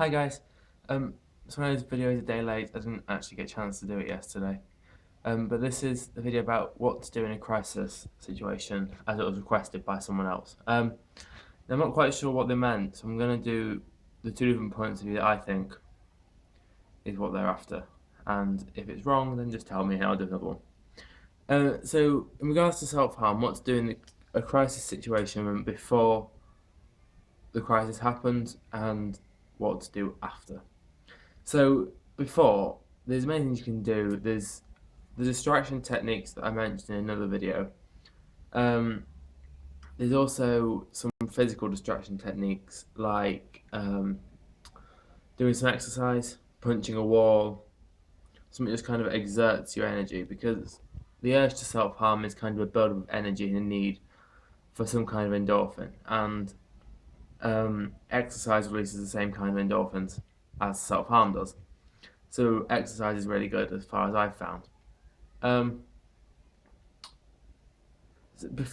Hi guys. So I know this video is a day late. I didn't actually get a chance to do it yesterday. But this is the video about what to do in a crisis situation, as it was requested by someone else. I'm not quite sure what they meant, so I'm going to do the two different points of view that I think is what they're after. And if it's wrong, then just tell me and I'll do another one. So in regards to self-harm, what to do in a crisis situation before the crisis happens and what to do after. So before, there's many things you can do. There's the distraction techniques that I mentioned in another video. There's also some physical distraction techniques like doing some exercise, punching a wall, something that just kind of exerts your energy, because the urge to self-harm is kind of a build-up of energy and a need for some kind of endorphin, and exercise releases the same kind of endorphins as self-harm does. So exercise is really good as far as I've found. Um,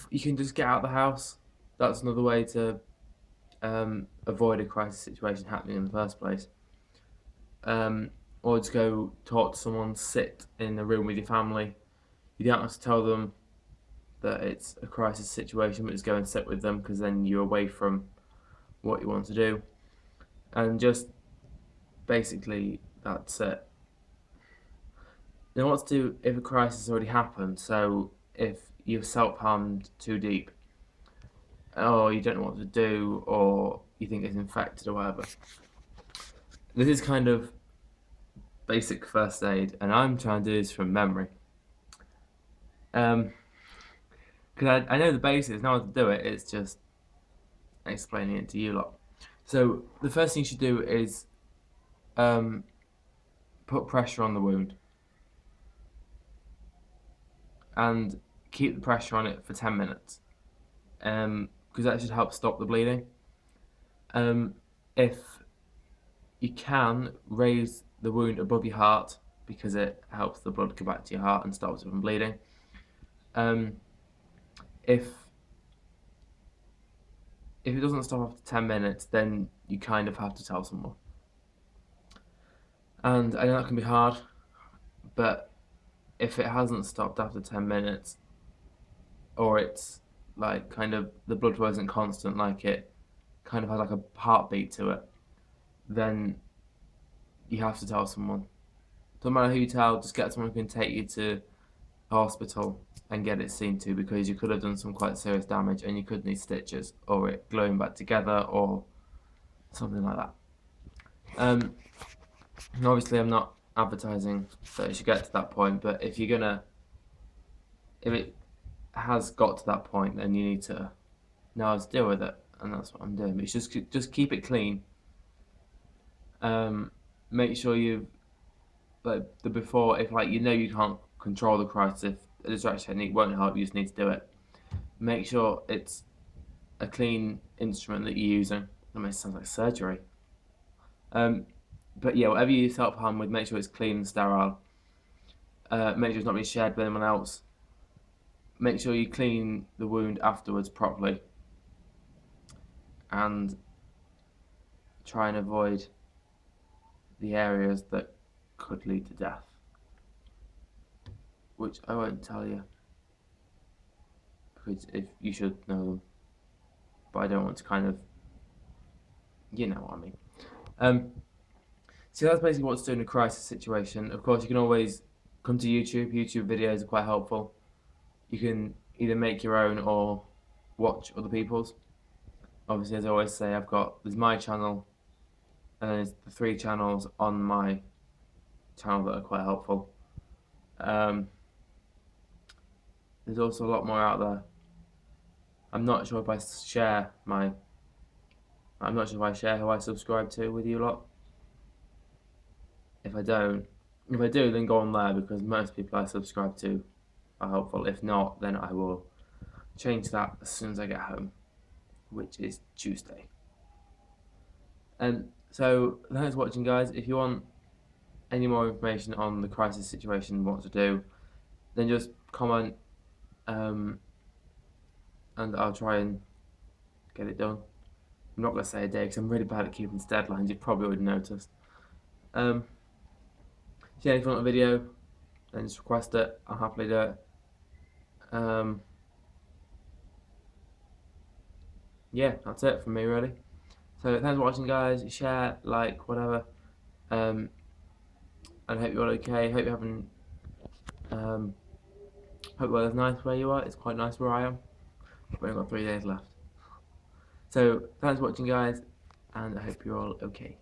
you can just get out of the house. That's another way to avoid a crisis situation happening in the first place. Or just go talk to someone, sit in a room with your family. You don't have to tell them that it's a crisis situation, but just go and sit with them, because then you're away from what you want to do. And just basically, that's it. Now, what to do if a crisis has already happened? So, if you've self-harmed too deep, or you don't know what to do, or you think it's infected or whatever. This is kind of basic first aid, and I'm trying to do this from memory. Because I know the basics, know how to do it, it's just explaining it to you lot. So the first thing you should do is put pressure on the wound and keep the pressure on it for 10 minutes, because that should help stop the bleeding. If you can, raise the wound above your heart, because it helps the blood go back to your heart and stops it from bleeding. If it doesn't stop after 10 minutes, then you kind of have to tell someone. And I know that can be hard, but if it hasn't stopped after 10 minutes, or it's like kind of the blood flow isn't constant, like it kind of has like a heartbeat to it, then you have to tell someone. Doesn't matter who you tell, just get someone who can take you to a hospital and get it seen to, because you could have done some quite serious damage and you could need stitches or it gluing back together or something like that. And obviously I'm not advertising that it should get to that point, but if it has got to that point, then you need to know how to deal with it, and that's what I'm doing. But just keep it clean. Make sure you've, like the before, if like you know you can't control the crisis, if a distraction technique won't help, you just need to do it. Make sure it's a clean instrument that you're using. That makes it sound like surgery. But yeah, whatever you self-harm with, make sure it's clean and sterile. Make sure it's not being shared with anyone else. Make sure you clean the wound afterwards properly, and try and avoid the areas that could lead to death, which I won't tell you, because if you should know them, but I don't want to kind of, you know what I mean. So that's basically what to do in a crisis situation. Of course, you can always come to YouTube. YouTube videos are quite helpful. You can either make your own or watch other people's. Obviously, as I always say, there's my channel, and then there's the 3 channels on my channel that are quite helpful. There's also a lot more out there. I'm not sure if I share who I subscribe to with you lot. If I do, then go on there, because most people I subscribe to are helpful. If not, then I will change that as soon as I get home, which is Tuesday. And so thanks for watching, guys. If you want any more information on the crisis situation, what to do, then just comment, and I'll try and get it done. I'm not going to say a day because I'm really bad at keeping to deadlines. You probably would notice. If you want a video, then just request it. I'll happily do it. Yeah, that's it from me, really. So thanks for watching, guys. Share, like, whatever. And I hope you're all okay. Hope you're having. Hope weather's nice where you are. It's quite nice where I am. We've only got 3 days left. So thanks for watching, guys, and I hope you're all okay.